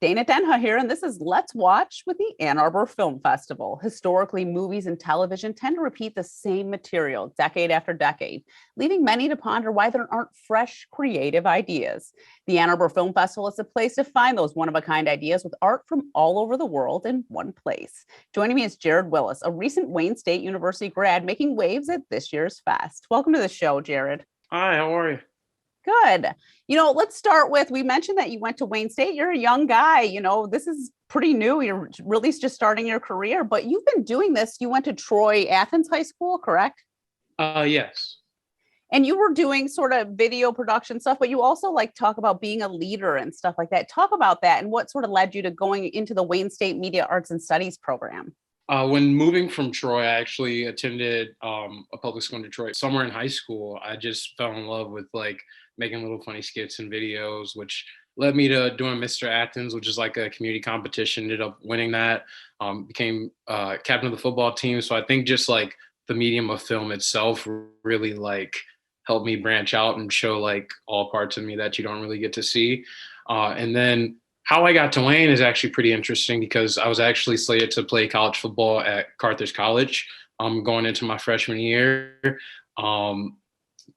Dana Denha here, and this is Let's Watch with the Ann Arbor Film Festival. Historically, movies and television tend to repeat the same material decade after decade, leaving many to ponder why there aren't fresh, creative ideas. The Ann Arbor Film Festival is a place to find those one-of-a-kind ideas with art from all over the world in one place. Joining me is Jerod Willis, a recent Wayne State University grad making waves at this year's fest. Welcome to the show, Jerod. Hi, how are you? Good. Let's start with, we mentioned that you went to Wayne State. You're a young guy. This is pretty new. You're really just starting your career, but you've been doing this. You went to Troy Athens High School, correct? Yes. And you were doing sort of video production stuff, but you also talk about being a leader and stuff like that. Talk about that and what sort of led you to going into the Wayne State Media Arts and Studies program. When moving from Troy, I actually attended a public school in Detroit. Somewhere in high school, I just fell in love with making little funny skits and videos, which led me to doing Mr. Athens, which is like a community competition. Ended up winning that, became captain of the football team. So I think just the medium of film itself really helped me branch out and show all parts of me that you don't really get to see. And then how I got to Wayne is actually pretty interesting because I was actually slated to play college football at Carthage College going into my freshman year.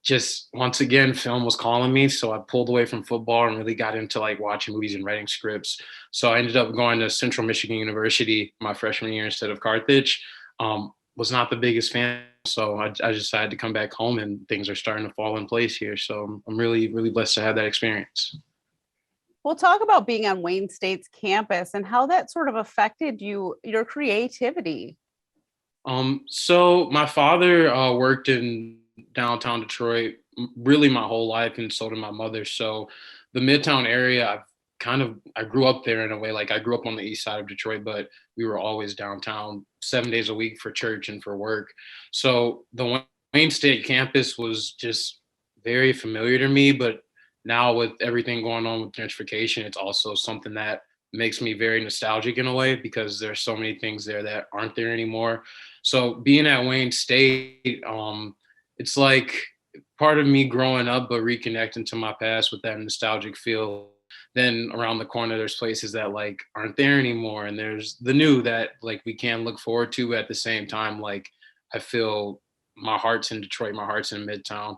Just once again, film was calling me. So I pulled away from football and really got into watching movies and writing scripts. So I ended up going to Central Michigan University my freshman year instead of Carthage. Was not the biggest fan. So I just decided to come back home and things are starting to fall in place here. So I'm really, really blessed to have that experience. We'll talk about being on Wayne State's campus and how that sort of affected your creativity. So my father worked in downtown Detroit really my whole life, and so did my mother. So the Midtown area, I grew up there in a way. I grew up on the east side of Detroit, but we were always downtown 7 days a week for church and for work. So the Wayne State campus was just very familiar to me, but now with everything going on with gentrification, it's also something that makes me very nostalgic in a way because there's so many things there that aren't there anymore. So being at Wayne State, it's like part of me growing up, but reconnecting to my past with that nostalgic feel. Then around the corner, there's places that aren't there anymore. And there's the new that we can look forward to at the same time. I feel my heart's in Detroit, my heart's in Midtown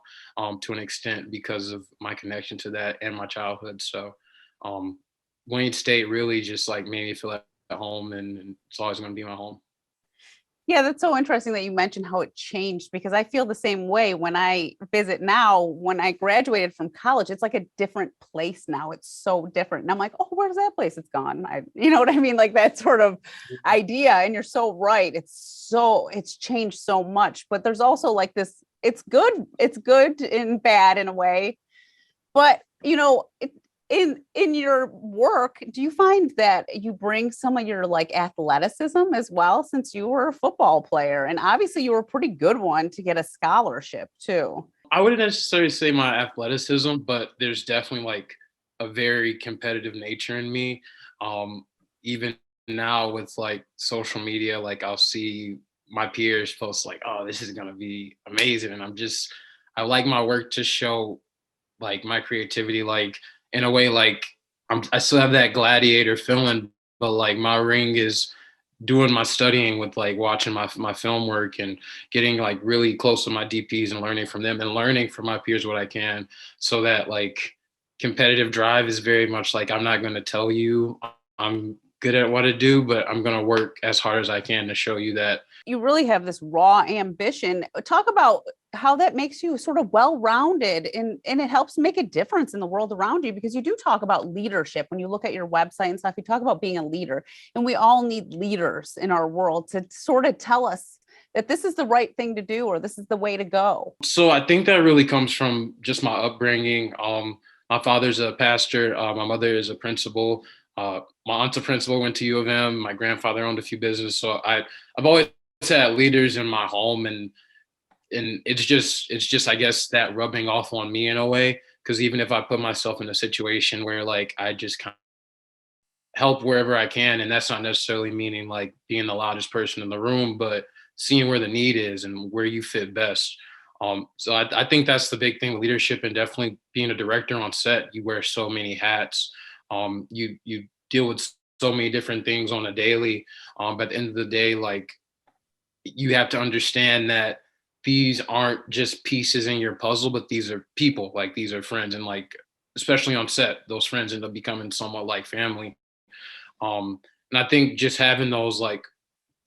to an extent because of my connection to that and my childhood. So Wayne State really just made me feel at home, and it's always going to be my home. Yeah, that's so interesting that you mentioned how it changed because I feel the same way when I visit now. When I graduated from college, it's like a different place now. It's so different. And I'm like, oh, where's that place? It's gone. You know what I mean? That sort of idea. And you're so right. It's changed so much. But there's also this, it's good and bad in a way. But, in your work, do you find that you bring some of your athleticism as well, since you were a football player and obviously you were a pretty good one to get a scholarship too? I wouldn't necessarily say my athleticism, but there's definitely a very competitive nature in me. Even now with social media, I'll see my peers post oh, this is gonna be amazing, and I like my work to show my creativity in a way. I still have that gladiator feeling, but my ring is doing my studying with watching my film work and getting really close to my DPs and learning from them and learning from my peers what I can, so that competitive drive is very much I'm not going to tell you I'm good at what I do, but I'm going to work as hard as I can to show you that. You really have this raw ambition. Talk about how that makes you sort of well-rounded and it helps make a difference in the world around you, because you do talk about leadership. When you look at your website and stuff, you talk about being a leader, and we all need leaders in our world to sort of tell us that this is the right thing to do or this is the way to go. So I think that really comes from just my upbringing. My father's a pastor. My mother is a principal. My aunt's a principal, went to U of M. My grandfather owned a few businesses. So I've always had leaders in my home, and it's just I guess that rubbing off on me in a way, because even if I put myself in a situation where I just kind of help wherever I can, and that's not necessarily meaning being the loudest person in the room, but seeing where the need is and where you fit best. So I think that's the big thing with leadership, and definitely being a director on set, you wear so many hats. You deal with so many different things on a daily. But at the end of the day, like, you have to understand that these aren't just pieces in your puzzle, but these are people, like these are friends. And like, especially on set, those friends end up becoming somewhat like family. And I think just having those like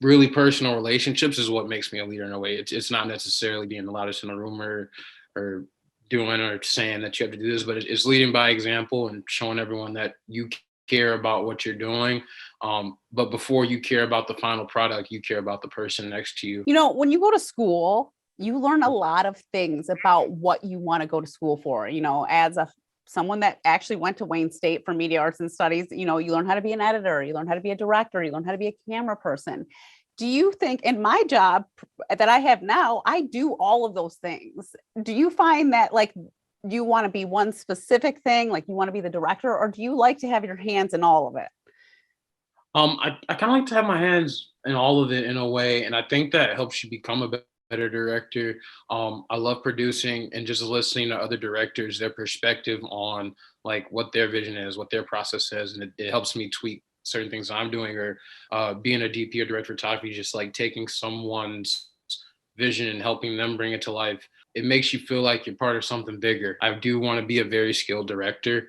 really personal relationships is what makes me a leader in a way. It's not necessarily being the loudest in the room, or doing or saying that you have to do this, but it's leading by example and showing everyone that you care about what you're doing. But before you care about the final product, you care about the person next to you. You know, when you go to school, you learn a lot of things about what you want to go to school for. You know, as a someone that actually went to Wayne State for media arts and studies, you know, you learn how to be an editor, you learn how to be a director, you learn how to be a camera person. Do you think in my job that I have now, I do all of those things? Do you find that like, do you want to be one specific thing, like you want to be the director, or do you like to have your hands in all of it? I kind of like to have my hands in all of it in a way, and I think that helps you become a better director. I love producing and just listening to other directors, their perspective on like what their vision is, what their process is, and it helps me tweak certain things I'm doing. Or being a DP or director of photography, just like taking someone's vision and helping them bring it to life. It makes you feel like you're part of something bigger. I do want to be a very skilled director,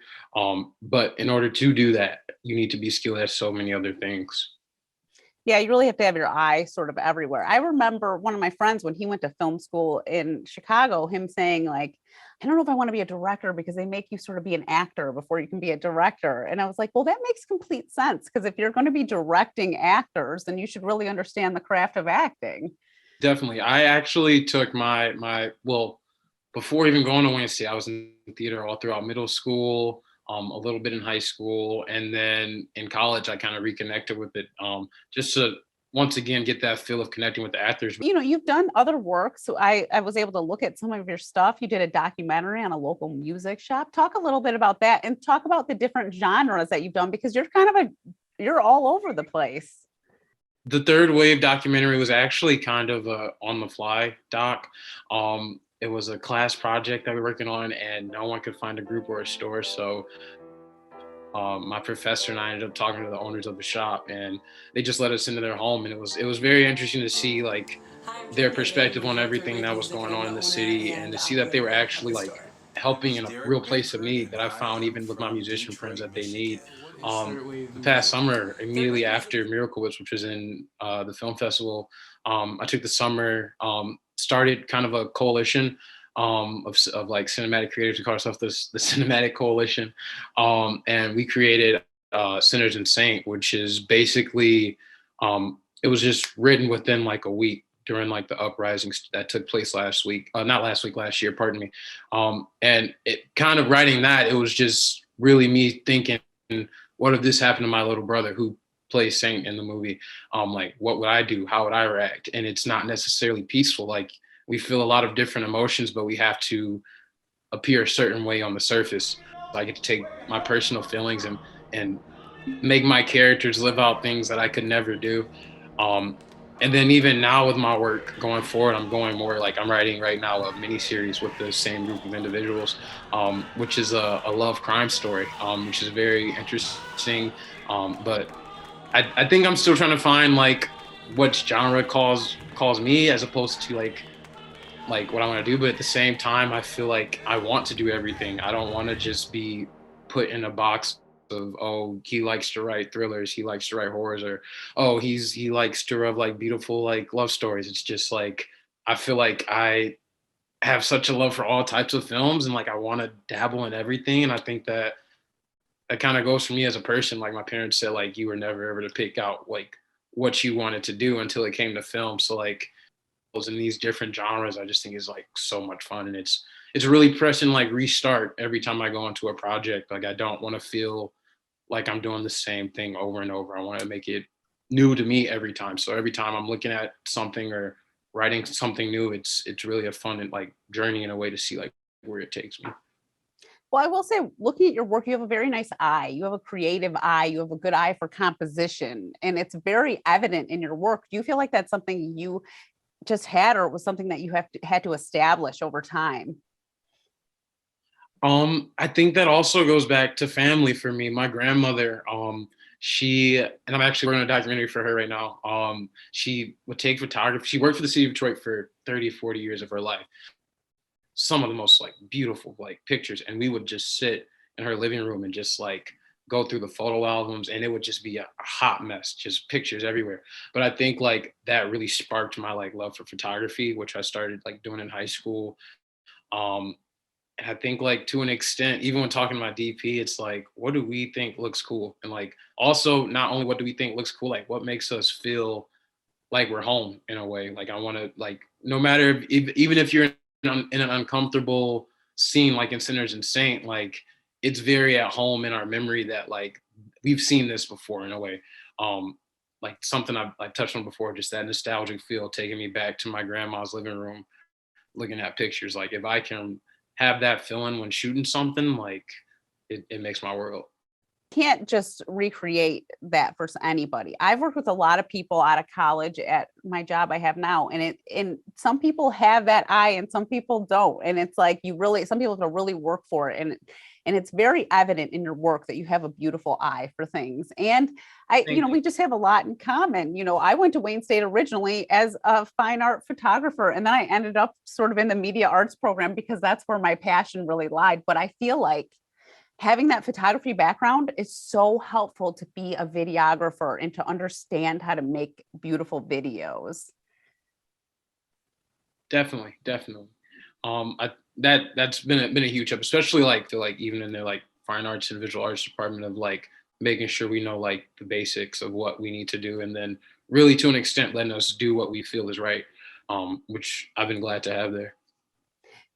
but in order to do that, you need to be skilled at so many other things. Yeah, you really have to have your eye sort of everywhere. I remember one of my friends when he went to film school in Chicago, him saying like, I don't know if I want to be a director because they make you sort of be an actor before you can be a director. And I was like, well, that makes complete sense because if you're going to be directing actors, then you should really understand the craft of acting. Definitely. I actually took well, before even going to Wayne State, I was in theater all throughout middle school, a little bit in high school, and then in college, I kind of reconnected with it, just to once again get that feel of connecting with the actors. You know, you've done other work. So I was able to look at some of your stuff. You did a documentary on a local music shop. Talk a little bit about that and talk about the different genres that you've done because you're kind of you're all over the place. The third wave documentary was actually kind of a on the fly doc. It was a class project that we were working on, and no one could find a group or a store. So my professor and I ended up talking to the owners of the shop, and they just let us into their home, and it was very interesting to see like their perspective on everything that was going on in the city, and to see that they were actually like helping in a real place of need that I found even with my musician friends that they need. The past summer, immediately after Miracle which was in the film festival, I took the summer, started kind of a coalition of like cinematic creators. We call ourselves the Cinematic Coalition, and we created Sinners and Saint, which is basically it was just written within like a week during like the uprisings that took place last week, not last week, last year, pardon me. And it kind of writing that, it was just really me thinking, what if this happened to my little brother who plays Saint in the movie? Like, what would I do? How would I react? And it's not necessarily peaceful. Like, we feel a lot of different emotions, but we have to appear a certain way on the surface. I get to take my personal feelings and make my characters live out things that I could never do. Um, and then even now with my work going forward, I'm going more like I'm writing right now a mini series with the same group of individuals, which is a love crime story, which is very interesting. But I think I'm still trying to find like what genre calls me as opposed to like what I want to do. But at the same time, I feel like I want to do everything. I don't want to just be put in a box of, oh, he likes to write thrillers, he likes to write horrors, or oh, he likes to write like beautiful like love stories. It's just like I feel like I have such a love for all types of films, and like I want to dabble in everything. And I think that that kind of goes for me as a person. Like my parents said, like you were never ever to pick out like what you wanted to do until it came to film. So like in these different genres, I just think is like so much fun, and it's really pressing like restart every time I go into a project. Like I don't want to feel like I'm doing the same thing over and over. I want to make it new to me every time. So every time I'm looking at something or writing something new, it's really a fun and like journey in a way to see like where it takes me. Well, I will say, looking at your work, you have a very nice eye. You have a creative eye. You have a good eye for composition, and it's very evident in your work. Do you feel like that's something you just had, or it was something that you had to establish over time? I think that also goes back to family for me. My grandmother, she and I'm actually working on a documentary for her right now. She would take photography. She worked for the city of Detroit for 30, 40 years of her life. Some of the most like beautiful like pictures, and we would just sit in her living room and just like go through the photo albums, and it would just be a hot mess, just pictures everywhere. But I think like that really sparked my like love for photography, which I started like doing in high school. Um, and I think like to an extent, even when talking to my DP, it's like, what do we think looks cool? And like also not only what do we think looks cool, like what makes us feel like we're home in a way. Like I want to like no matter if, even if you're in an uncomfortable scene like in Sinners and Saint, like it's very at home in our memory that like we've seen this before in a way. Like something I touched on before, just that nostalgic feel taking me back to my grandma's living room, looking at pictures. Like if I can have that feeling when shooting something, like it makes my world. Can't just recreate that for anybody. I've worked with a lot of people out of college at my job I have now, and some people have that eye and some people don't. And it's like some people have to really work for it. And it's very evident in your work that you have a beautiful eye for things. And we just have a lot in common. I went to Wayne State originally as a fine art photographer, and then I ended up sort of in the media arts program because that's where my passion really lied. But I feel like having that photography background is so helpful to be a videographer and to understand how to make beautiful videos. Definitely, definitely. That's been a huge help, especially like the like even in their like fine arts and visual arts department of like making sure we know like the basics of what we need to do, and then really to an extent letting us do what we feel is right, which I've been glad to have there.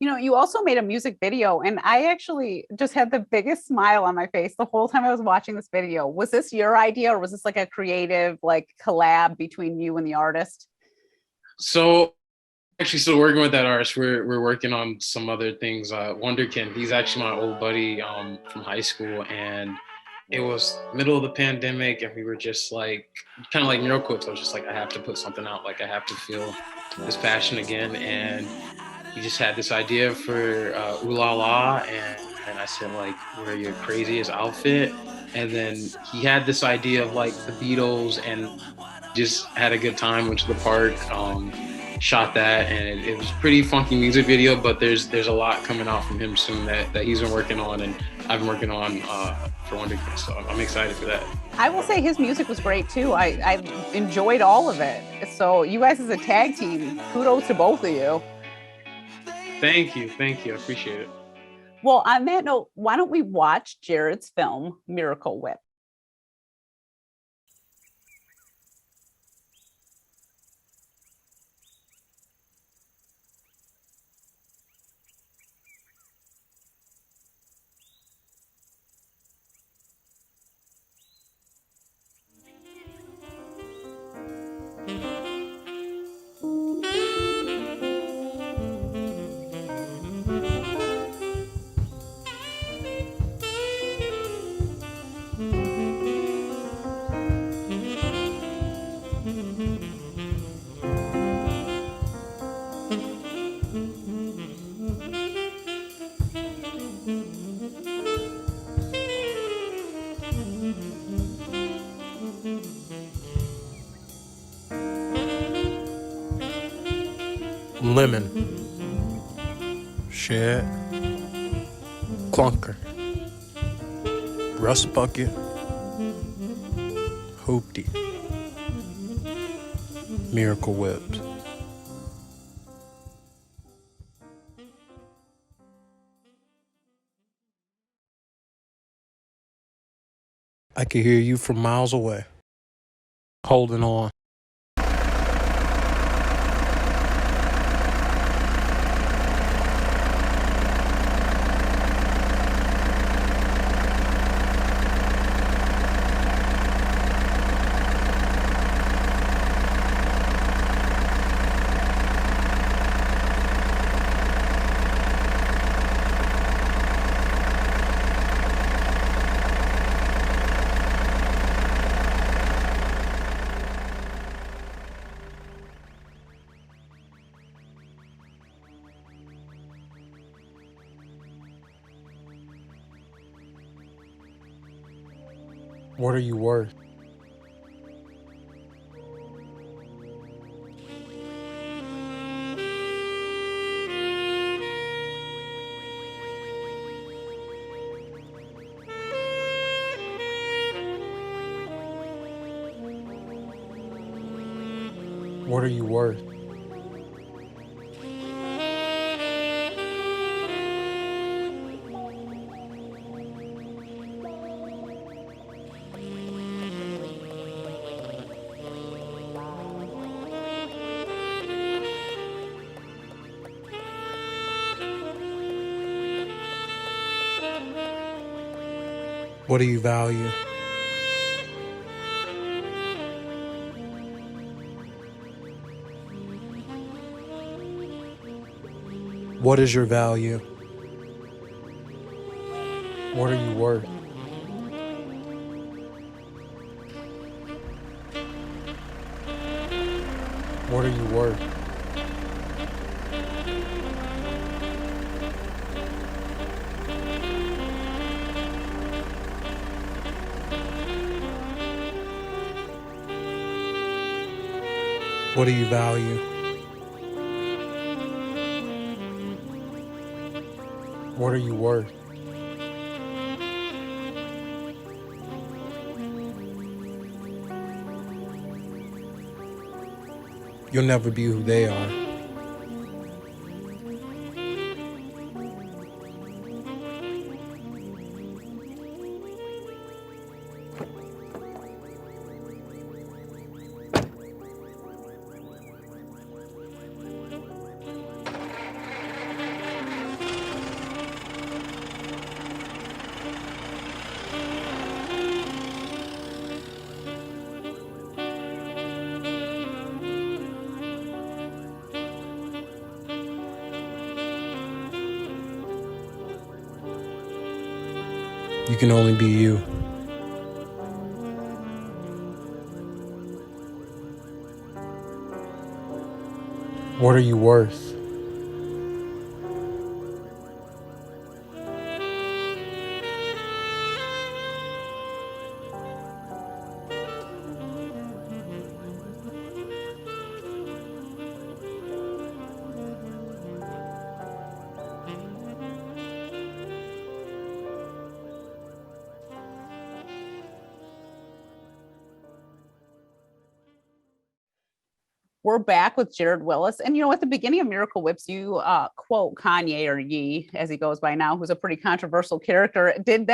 You also made a music video, and I actually just had the biggest smile on my face the whole time I was watching this video. Was this your idea, or was this like a creative like collab between you and the artist? So actually still working with that artist. We're working on some other things. Wonderkin, he's actually my old buddy from high school, and it was middle of the pandemic, and we were just like kind of like mural quotes. I was just like, I have to put something out. Like I have to feel this passion again, and he just had this idea for Ooh La La, and I said like, wear your craziest outfit, and then he had this idea of like the Beatles, and just had a good time. Went to the park, shot that, and it was pretty funky music video. But there's a lot coming out from him soon that he's been working on, and I've been working on for Wonderkin. So I'm excited for that. I will say his music was great too. I enjoyed all of it. So you guys as a tag team, kudos to both of you. Thank you. I appreciate it. Well, on that note, why don't we watch Jerod's film, Miracle Whip? Lemon, shed, clunker, rust bucket, hoopty, miracle whips. I can hear you from miles away, holding on. What are you worth? What are you worth? What do you value? What is your value? What are you worth? What are you worth? What do you value? What are you worth? You'll never be who they are. You can only be you. What are you worth? We're back with Jerod Willis. And, at the beginning of Miracle Whips, you quote Kanye, or Ye, as he goes by now, who's a pretty controversial character. Did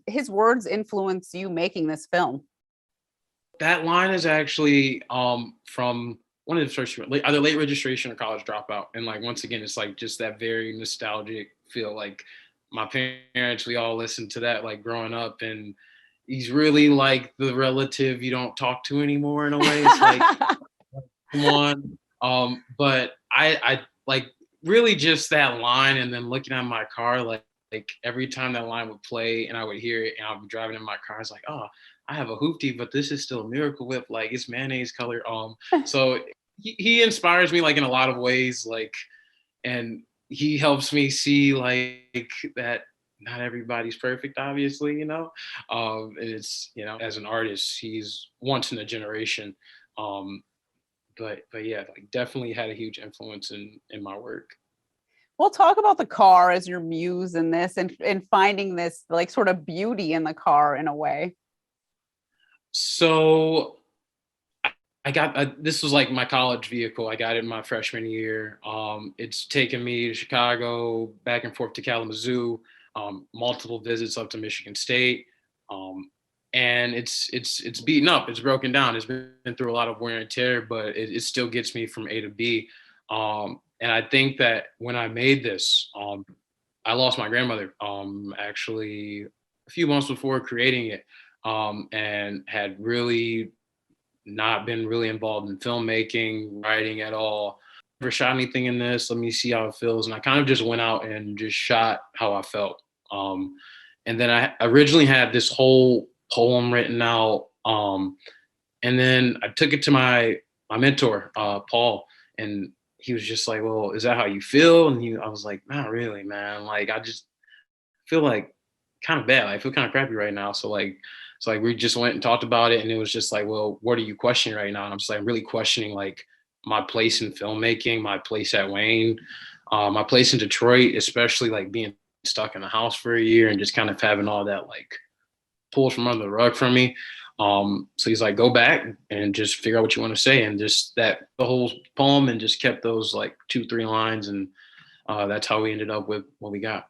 his words influence you making this film? That line is actually from one of the first, either Late Registration or College Dropout. And like, once again, it's like just that very nostalgic feel. Like my parents, we all listened to that like growing up, and he's really like the relative you don't talk to anymore in a way. It's like, come on. But I like really just that line, and then looking at my car, like every time that line would play and I would hear it and I'd be driving in my car, I was like, oh, I have a hoopty, but this is still a Miracle Whip. Like it's mayonnaise color. So he inspires me like in a lot of ways, like, and he helps me see like that not everybody's perfect, obviously, and it's, as an artist, he's once in a generation. But yeah, like definitely had a huge influence in my work. We'll talk about the car as your muse in this, and finding this like sort of beauty in the car in a way. So I got this was like my college vehicle. I got it in my freshman year. It's taken me to Chicago, back and forth to Kalamazoo, multiple visits up to Michigan State. And it's beaten up, it's broken down, it's been through a lot of wear and tear, but it still gets me from A to B. And I think that when I made this, I lost my grandmother actually a few months before creating it, and had really not been really involved in filmmaking, writing at all. Never shot anything in this. Let me see how it feels. And I kind of just went out and just shot how I felt. And then I originally had this whole poem written out. And then I took it to my mentor, Paul, and he was just like, well, is that how you feel? And I was like, not really, man. Like, I just feel like kind of bad. Like, I feel kind of crappy right now. So So like we just went and talked about it, and it was just like, well, what are you questioning right now? And I'm just like, I'm really questioning like my place in filmmaking, my place at Wayne, my place in Detroit, especially like being stuck in the house for a year and just kind of having all that like pulled from under the rug from me. So he's like, go back and just figure out what you want to say. And just that the whole poem and just kept those like 2, 3 lines. And that's how we ended up with what we got.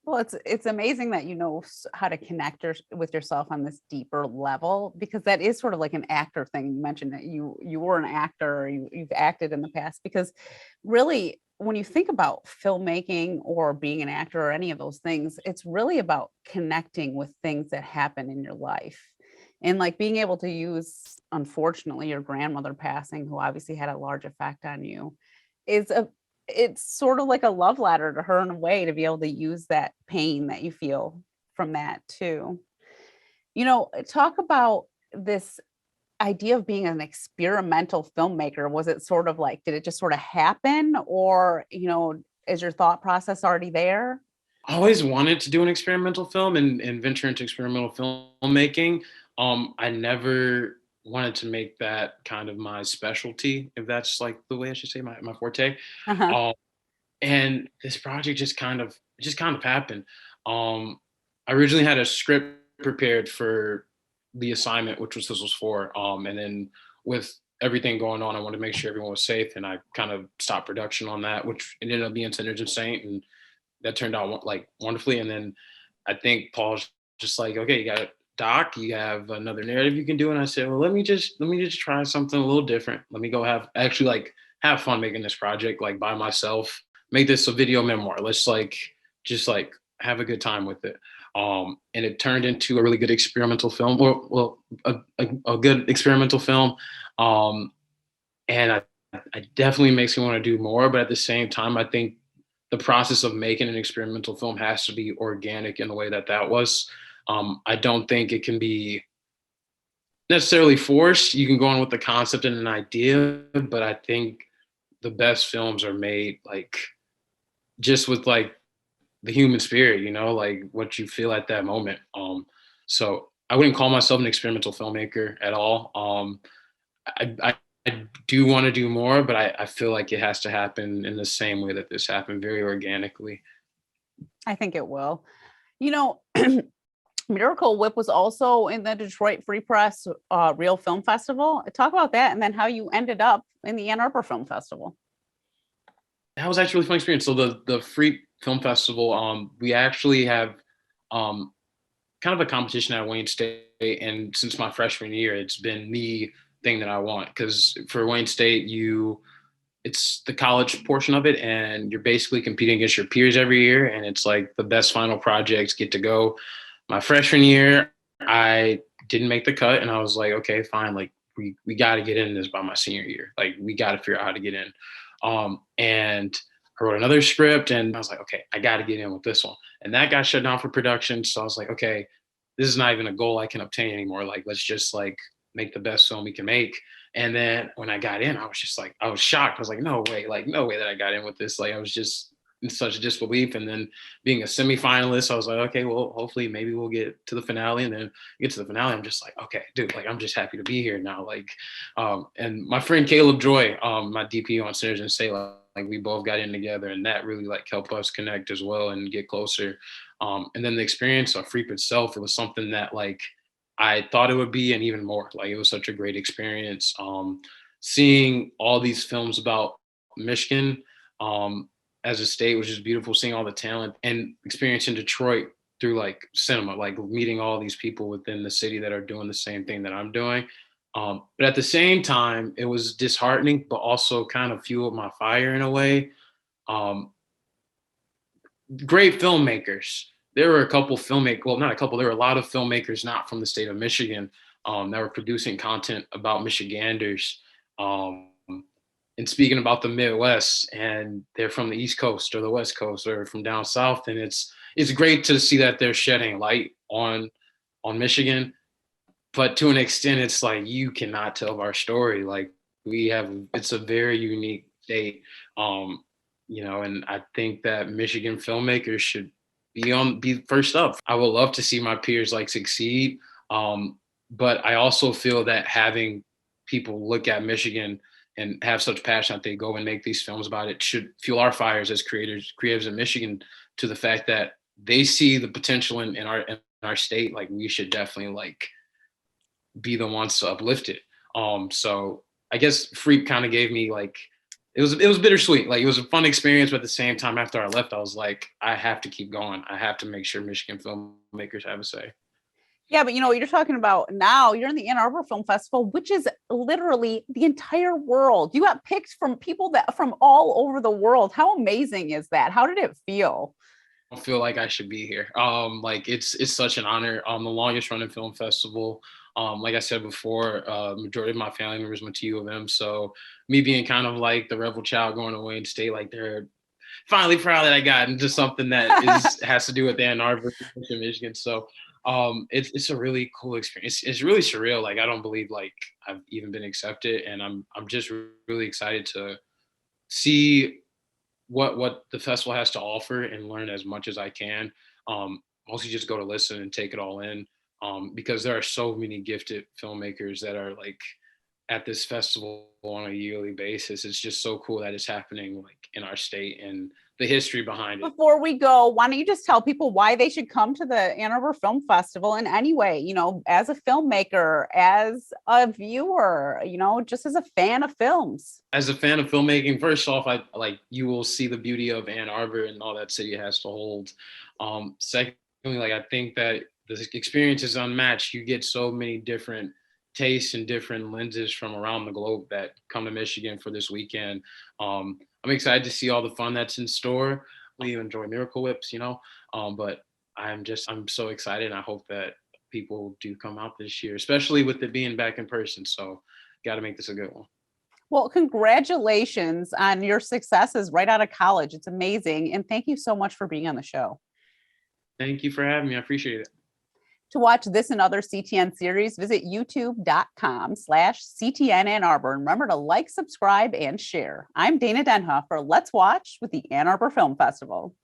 Well, it's amazing that you know how to connect with yourself on this deeper level, because that is sort of like an actor thing. You mentioned that you were an actor, or you've acted in the past, because really when you think about filmmaking or being an actor or any of those things, it's really about connecting with things that happen in your life. And like being able to use, unfortunately, your grandmother passing, who obviously had a large effect on you, is a it's sort of like a love letter to her in a way, to be able to use that pain that you feel from that too. Talk about this idea of being an experimental filmmaker. Was it sort of like, did it just sort of happen, or, is your thought process already there? I always wanted to do an experimental film and venture into experimental filmmaking. I never wanted to make that kind of my specialty, if that's like the way I should say, my forte. Uh-huh. Um, and this project just kind of happened. I originally had a script prepared for the assignment, which was this was for, and then with everything going on, I wanted to make sure everyone was safe, and I kind of stopped production on that, which ended up being Sinners and Saint, and that turned out like wonderfully. And then I think Paul's just like, okay, you got a doc, you have another narrative you can do. And I said, well, let me just try something a little different. Let me go have fun making this project like by myself, make this a video memoir. Let's like just like have a good time with it. And it turned into a really good experimental film, or a good experimental film. Um, and it definitely makes me want to do more. But at the same time, I think the process of making an experimental film has to be organic in the way that that was. I don't think it can be necessarily forced. You can go on with the concept and an idea, but I think the best films are made like just with like the human spirit, like what you feel at that moment. So I wouldn't call myself an experimental filmmaker at all. I do want to do more, but I feel like it has to happen in the same way that this happened, very organically. I think it will. You know, Miracle Whip was also in the Detroit Free Press Real Film Festival. Talk about that, and then how you ended up in the Ann Arbor Film Festival. That was actually a really fun experience. So the Free Film Festival, we actually have um, kind of a competition at Wayne State, and since my freshman year, it's been the thing that I want, because for Wayne State, it's the college portion of it, and you're basically competing against your peers every year, and it's like the best final projects get to go. My freshman year, I didn't make the cut, and I was like, okay, fine, like we got to get in this by my senior year, like we got to figure out how to get in. And I wrote another script, and I was like, okay, I got to get in with this one, and that got shut down for production. So I was like, okay, this is not even a goal I can obtain anymore. Like, let's just like make the best film we can make. And then when I got in, I was just like, I was shocked. I was like, no way, like no way that I got in with this. Like I was just in such disbelief. And then being a semifinalist, I was like, okay, well, hopefully maybe we'll get to the finale. And then get to the finale, I'm just like, okay, dude, like I'm just happy to be here now. Like, and my friend Caleb Joy, my DP on Sinners and Say, like we both got in together, and that really like helped us connect as well and get closer. And then the experience of Freep itself, it was something that like I thought it would be, and even more. Like it was such a great experience. Seeing all these films about Michigan as a state, which is beautiful, seeing all the talent, and experiencing Detroit through like cinema, like meeting all these people within the city that are doing the same thing that I'm doing. But at the same time, it was disheartening, but also kind of fueled my fire in a way. Um, Great filmmakers. There were a couple filmmakers, well, not a couple, there were a lot of filmmakers not from the state of Michigan that were producing content about Michiganders um, and speaking about the Midwest, and they're from the East Coast or the West Coast or from down south. And it's great to see that they're shedding light on Michigan. But to an extent, it's like you cannot tell our story. Like it's a very unique state. And I think that Michigan filmmakers should be first up. I would love to see my peers like succeed. But I also feel that having people look at Michigan and have such passion that they go and make these films about it should fuel our fires as creatives in Michigan, to the fact that they see the potential in our state. Like, we should definitely like be the ones to uplift it. So I guess Freak kind of gave me like, it was bittersweet. Like, it was a fun experience, but at the same time, after I left, I was like, I have to keep going. I have to make sure Michigan filmmakers have a say. Yeah, but you're talking about now, you're in the Ann Arbor Film Festival, which is literally the entire world. You got picked from people that from all over the world. How amazing is that? How did it feel? I feel like I should be here. Like, it's such an honor. The longest running film festival. Like I said before, majority of my family members went to U of M. So me being kind of like the rebel child going away and stay, like, they're finally proud that I got into something that has to do with Ann Arbor, Michigan. So it's a really cool experience. It's really surreal. Like, I don't believe like I've even been accepted, and I'm just really excited to see what the festival has to offer and learn as much as I can. Mostly just go to listen and take it all in, because there are so many gifted filmmakers that are like at this festival on a yearly basis. It's just so cool that it's happening like in our state, and the history behind it. Before we go, why don't you just tell people why they should come to the Ann Arbor Film Festival in any way, as a filmmaker, as a viewer, just as a fan of films? As a fan of filmmaking, first off, you will see the beauty of Ann Arbor and all that city has to hold. Secondly, like, I think that the experience is unmatched. You get so many different tastes and different lenses from around the globe that come to Michigan for this weekend. I'm excited to see all the fun that's in store. We enjoy Miracle Whips, but I'm so excited, and I hope that people do come out this year, especially with it being back in person. So got to make this a good one. Well, congratulations on your successes right out of college. It's amazing. And thank you so much for being on the show. Thank you for having me. I appreciate it. To watch this and other CTN series, visit youtube.com/CTN Ann Arbor. And remember to like, subscribe, and share. I'm Dana Denhoff for Let's Watch with the Ann Arbor Film Festival.